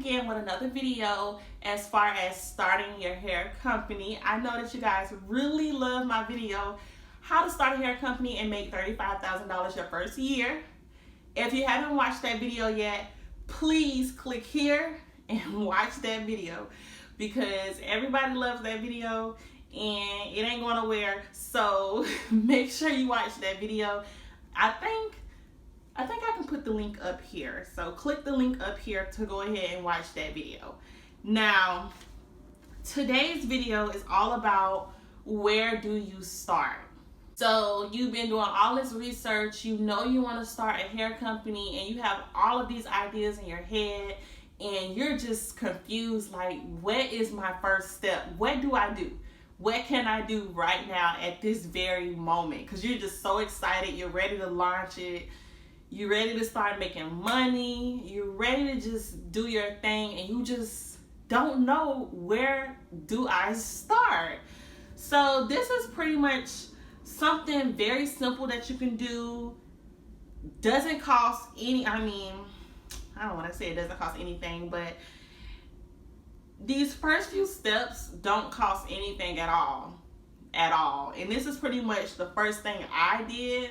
again with another video as far as starting your hair company. I know that you guys really love my video, how to start a hair company and make $35,000 your first year. If you haven't watched that video yet, please click here and watch that video because everybody loves that video and it ain't going nowhere. So make sure you watch that video. I think I can put the link up here. So click the link up here to go ahead and watch that video. Now, today's video is all about where do you start? So you've been doing all this research, you know you want to start a hair company and you have all of these ideas in your head and you're just confused, like, what is my first step? What do I do? What can I do right now at this very moment? Because you're just so excited, you're ready to launch it. You're ready to start making money. You're ready to just do your thing and you just don't know where do I start. So this is pretty much something very simple that you can do. Doesn't cost any, I don't want to say it doesn't cost anything, but these first few steps don't cost anything at all. And this is pretty much the first thing I did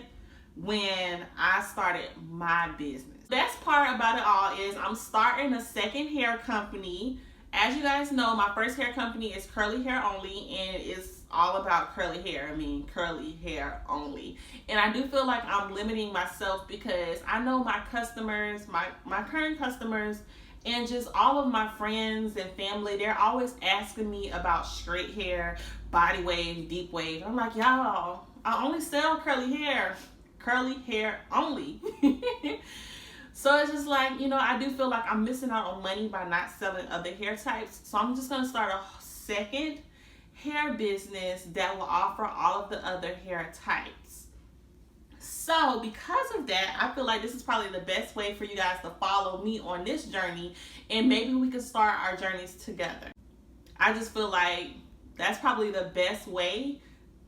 when I started my business. Best part about it all is I'm starting a second hair company. As you guys know, my first hair company is Curly Hair Only, and it's all about curly hair. Curly hair only. And I do feel like I'm limiting myself because I know my customers, my current customers, and just all of my friends and family, they're always asking me about straight hair, body wave, deep wave. I'm like, y'all, I only sell curly hair only. So it's just like, you know, I do feel like I'm missing out on money by not selling other hair types. So I'm just gonna start a second hair business that will offer all of the other hair types. So because of that, I feel like this is probably the best way for you guys to follow me on this journey, and maybe we can start our journeys together. I just feel like that's probably the best way,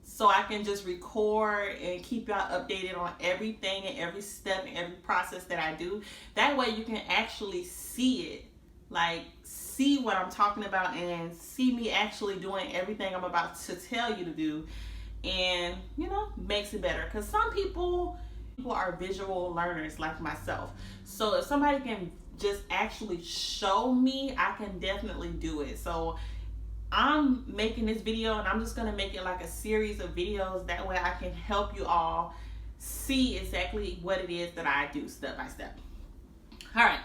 so I can just record and keep y'all updated on everything and every step and every process that I do. That way you can actually see it, like see what I'm talking about and see me actually doing everything I'm about to tell you to do, and you know, makes it better. Because some people are visual learners like myself. So if somebody can just actually show me, I can definitely do it. So I'm making this video and I'm just going to make it like a series of videos. That way I can help you all see exactly what it is that I do step by step. All right.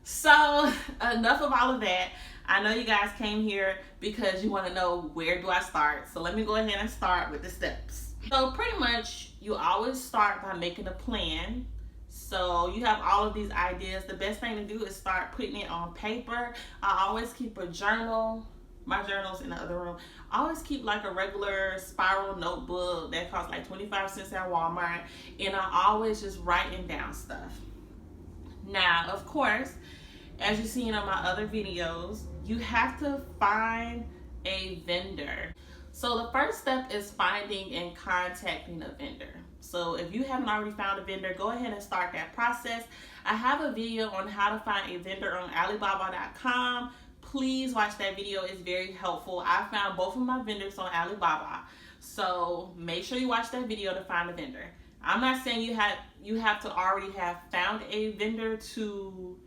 So enough of all of that. I know you guys came here because you want to know where do I start. So let me go ahead and start with the steps. So pretty much you always start by making a plan. So you have all of these ideas. The best thing to do is start putting it on paper. I always keep a journal. My journal's in the other room. I always keep like a regular spiral notebook that costs like 25 cents at Walmart. And I always just writing down stuff. Now, of course, as you've seen on my other videos, you have to find a vendor. So the first step is finding and contacting a vendor. So if you haven't already found a vendor, go ahead and start that process. I have a video on how to find a vendor on Alibaba.com. Please watch that video. It's very helpful. I found both of my vendors on Alibaba. So make sure you watch that video to find a vendor. I'm not saying you have to already have found a vendor to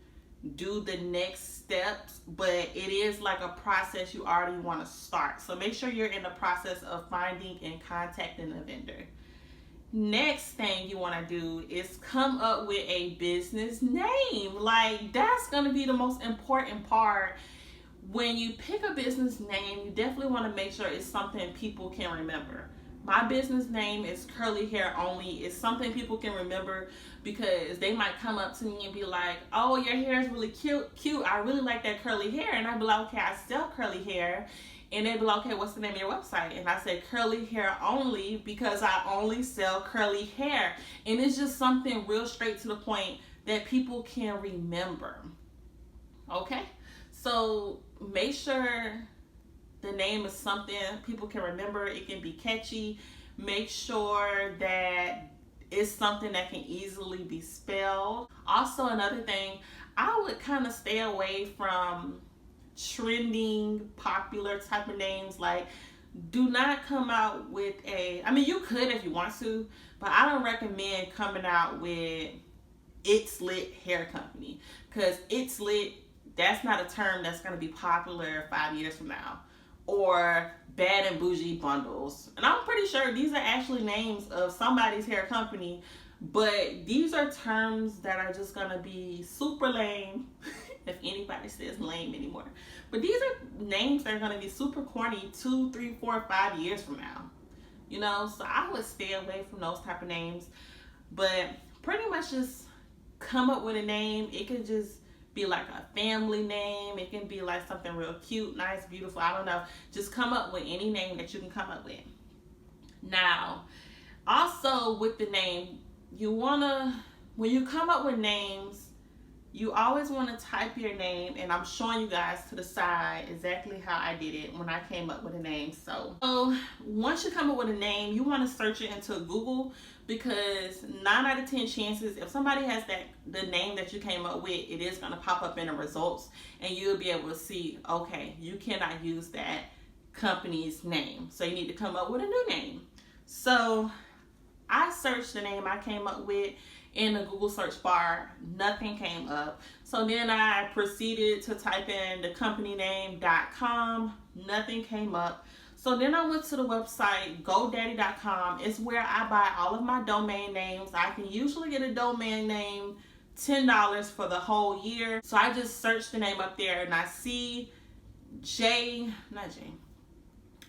do the next steps, but it is like a process you already want to start. So make sure you're in the process of finding and contacting a vendor. Next thing you want to do is come up with a business name. Like, that's going to be the most important part. When you pick a business name, you definitely want to make sure it's something people can remember. My business name is Curly Hair Only. It's something people can remember because they might come up to me and be like, oh, your hair is really cute. I really like that curly hair. And I'd be like, okay, I sell curly hair. And they'd be like, okay, what's the name of your website? And I say Curly Hair Only because I only sell curly hair. And it's just something real straight to the point that people can remember. Okay? So make sure the name is something people can remember. It can be catchy. Make sure that it's something that can easily be spelled. Also, another thing, I would kind of stay away from trending, popular type of names. Like, do not come out with a, I mean, you could if you want to, but I don't recommend coming out with It's Lit Hair Company, because It's Lit, that's not a term that's going to be popular 5 years from now. Or Bad and Bougie Bundles. And I'm pretty sure these are actually names of somebody's hair company, but these are terms that are just going to be super lame, if anybody says lame anymore. But these are names that are going to be super corny 2, 3, 4, 5 years from now. You know, so I would stay away from those type of names. But pretty much just come up with a name. It could just be like a family name. It can be like something real cute, nice, beautiful. I don't know. Just come up with any name that you can come up with. Now, also with the name, you wanna, when you come up with names, you always want to type your name, and I'm showing you guys to the side exactly how I did it when I came up with a name. So once you come up with a name, you want to search it into Google, because 9 out of 10 chances, if somebody has the name that you came up with, it is going to pop up in the results, and you'll be able to see, okay, you cannot use that company's name, so you need to come up with a new name. So I searched the name I came up with in the Google search bar. Nothing came up. So then I proceeded to type in the company name.com. Nothing came up. So then I went to the website GoDaddy.com. It's where I buy all of my domain names. I can usually get a domain name $10 for the whole year. So I just searched the name up there, and I see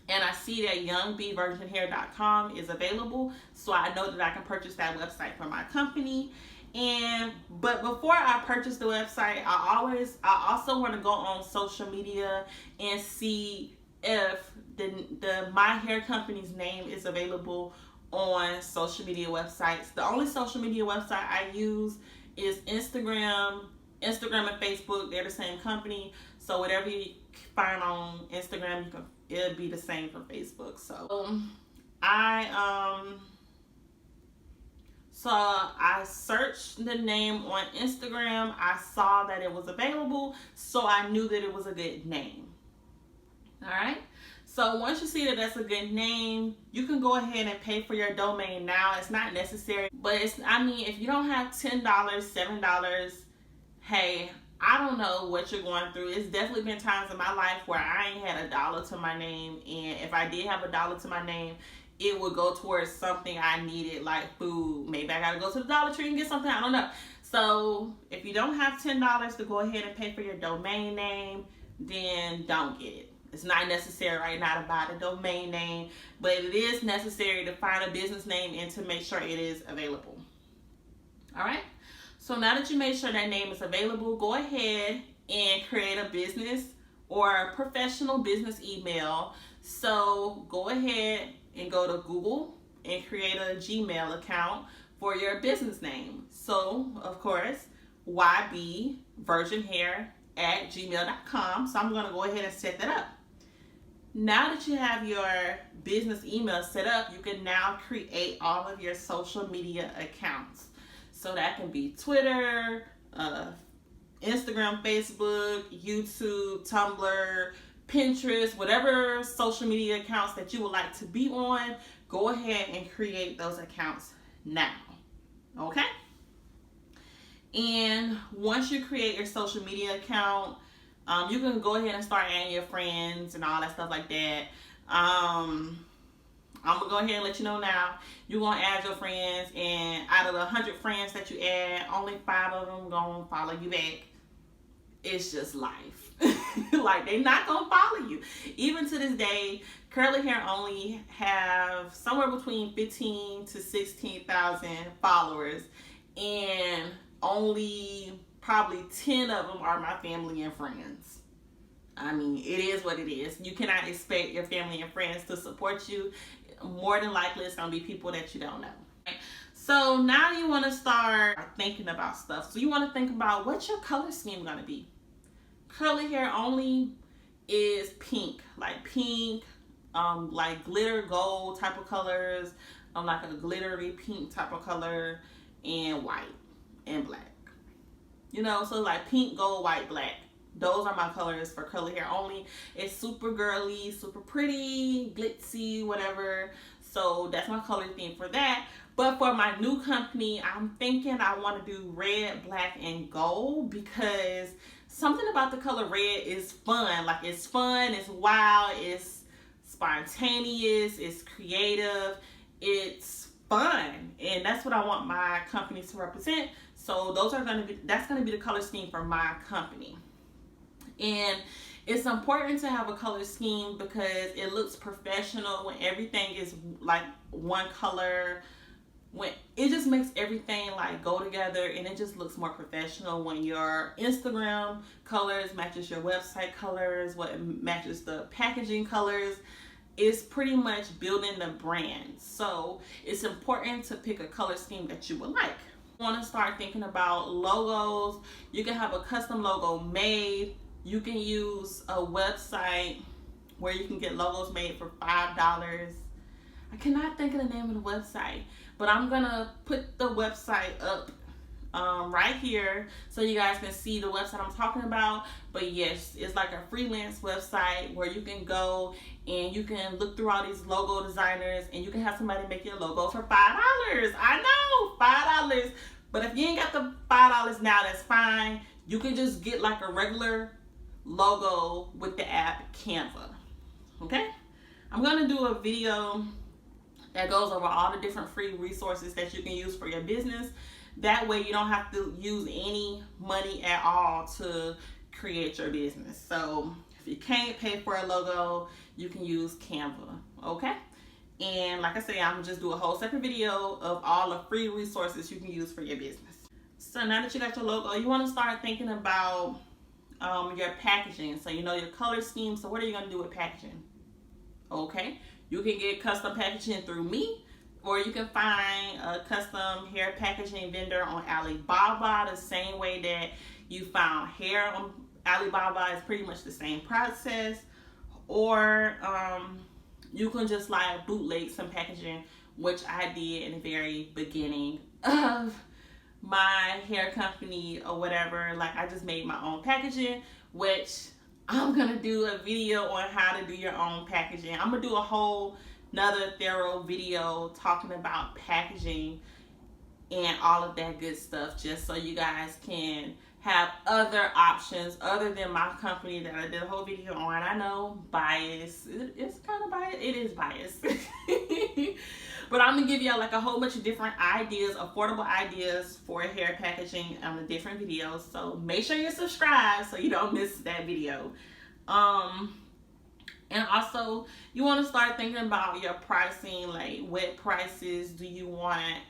and I see that YoungBeVirginHair.com is available, so I know that I can purchase that website for my company. But before I purchase the website, I also want to go on social media and see if my hair company's name is available on social media websites. The only social media website I use is Instagram and Facebook. They're the same company, so whatever you find on Instagram, it'll be the same for Facebook. So I searched the name on Instagram. I saw that it was available, so I knew that it was a good name. All right. So once you see that that's a good name, you can go ahead and pay for your domain now. It's not necessary, but if you don't have $10, $7, hey, I don't know what you're going through. It's definitely been times in my life where I ain't had $1 to my name, and if I did have $1 to my name, it would go towards something I needed, like food. Maybe I gotta go to the Dollar Tree and get something, I don't know. So if you don't have $10 to go ahead and pay for your domain name, then don't get it. It's not necessary right now to buy the domain name, but it is necessary to find a business name and to make sure it is available. All right. So now that you made sure that name is available, go ahead and create a business or a professional business email. So go ahead and go to Google and create a Gmail account for your business name. So, of course, ybvirginhair@gmail.com. So I'm going to go ahead and set that up. Now that you have your business email set up, you can now create all of your social media accounts. So that can be Twitter, Instagram, Facebook, YouTube, Tumblr, Pinterest, whatever social media accounts that you would like to be on, go ahead and create those accounts now. Okay? And once you create your social media account, you can go ahead and start adding your friends and all that stuff like that. I'm going to go ahead and let you know now. You're going to add your friends, and out of the 100 friends that you add, only 5 of them going to follow you back. It's just life. Like, they're not going to follow you. Even to this day, curly hair only have somewhere between 15 to 16,000 followers, and only probably 10 of them are my family and friends. I mean, it is what it is. You cannot expect your family and friends to support you. More than likely, it's going to be people that you don't know. So now you want to start thinking about stuff. So you want to think about what's your color scheme going to be. Curly hair only is pink, like glitter gold type of colors, like a glittery pink type of color, and white and black. You know, so like pink, gold, white, black. Those are my colors for curly hair only. It's super girly, super pretty, glitzy, whatever. So that's my color theme for that. But for my new company, I'm thinking I want to do red, black, and gold because something about the color red is fun. Like, it's fun, it's wild, it's spontaneous, it's creative, it's fun. And that's what I want my company to represent. So that's gonna be the color scheme for my company. And it's important to have a color scheme because it looks professional when everything is like one color. When it just makes everything like go together, and it just looks more professional when your Instagram colors matches your website colors, what matches the packaging colors. It's pretty much building the brand. So it's important to pick a color scheme that you would like. Want to start thinking about logos. You can have a custom logo made. You can use a website where you can get logos made for $5. I cannot think of the name of the website, but I'm gonna put the website up right here so you guys can see the website I'm talking about. But yes, it's like a freelance website where you can go and you can look through all these logo designers and you can have somebody make your logo for $5. I know, $5. But if you ain't got the $5 now, that's fine. You can just get like a regular logo with the app Canva. Okay, I'm gonna do a video that goes over all the different free resources that you can use for your business. That way you don't have to use any money at all to create your business. So if you can't pay for a logo, you can use Canva. Okay, and like I say, I'm just do a whole separate video of all the free resources you can use for your business. So now that you got your logo, you want to start thinking about your packaging. So you know your color scheme. So what are you going to do with packaging? Okay, you can get custom packaging through me, or you can find a custom hair packaging vendor on Alibaba. The same way that you found hair on Alibaba is pretty much the same process. Or you can just like bootleg some packaging, which I did in the very beginning of my hair company or whatever. Like, I just made my own packaging, which I'm gonna do a video on how to do your own packaging. I'm gonna do a whole another thorough video talking about packaging and all of that good stuff, just so you guys can have other options other than my company that I did a whole video on. I know, bias. It's kind of biased. It is biased. But I'm gonna give y'all like a whole bunch of different ideas, affordable ideas for hair packaging on the different videos. So make sure you're subscribed so you don't miss that video. And also you want to start thinking about your pricing. Like, what prices do you want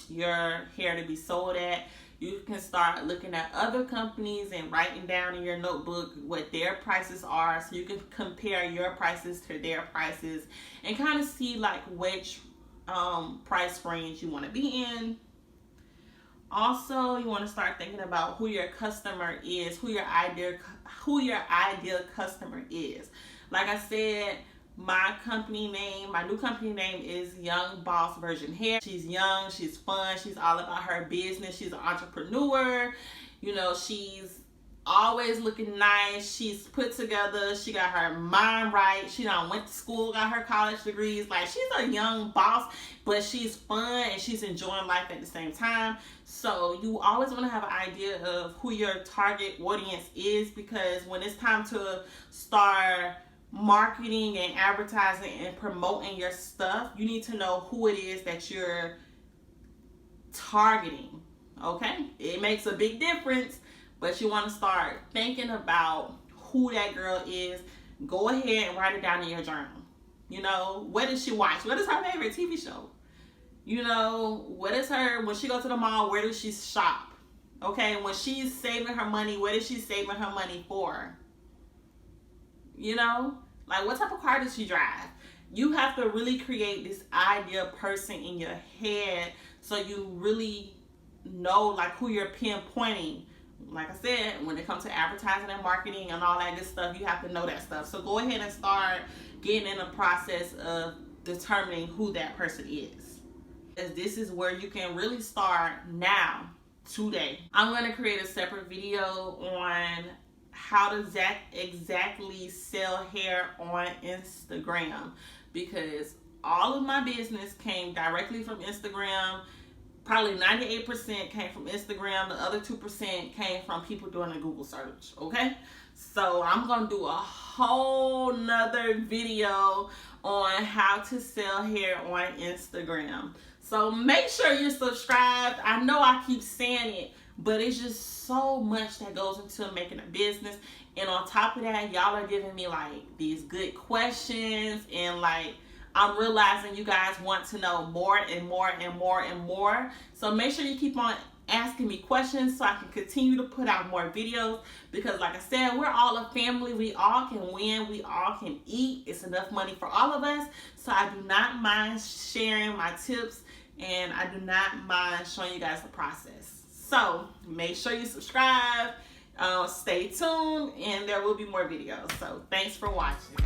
your hair to be sold at? You can start looking at other companies and writing down in your notebook what their prices are, so you can compare your prices to their prices and kind of see like which price range you want to be in. Also, you want to start thinking about who your customer is, who your ideal customer is. Like I said, my new company name is Young Boss Virgin Hair. She's young, she's fun, she's all about her business. She's an entrepreneur. You know, she's always looking nice. She's put together. She got her mind right. She done went to school, got her college degrees. Like, she's a young boss, but she's fun and she's enjoying life at the same time. So you always want to have an idea of who your target audience is, because when it's time to start marketing and advertising and promoting your stuff, you need to know who it is that you're targeting. Okay, it makes a big difference, but you want to start thinking about who that girl is. Go ahead and write it down in your journal. You know, what does she watch? What is her favorite TV show? You know, what is her, when she goes to the mall, where does she shop? Okay, when she's saving her money, what is she saving her money for? You know, like, what type of car does she drive? You have to really create this ideal person in your head so you really know like who you're pinpointing. Like I said, when it comes to advertising and marketing and all that good stuff, you have to know that stuff. So go ahead and start getting in the process of determining who that person is. This is where you can really start now today. I'm going to create a separate video on how to exactly sell hair on Instagram, because all of my business came directly from Instagram. Probably 98% came from Instagram. The other 2% came from people doing a Google search, okay? So I'm gonna do a whole nother video on how to sell hair on Instagram. So make sure you're subscribed. I know I keep saying it, but it's just so much that goes into making a business. And on top of that, y'all are giving me like these good questions, and like I'm realizing you guys want to know more and more and more and more. So make sure you keep on asking me questions so I can continue to put out more videos, because like I said, we're all a family. We all can win. We all can eat. It's enough money for all of us. So I do not mind sharing my tips, and I do not mind showing you guys the process. So make sure you subscribe, stay tuned, and there will be more videos. So thanks for watching.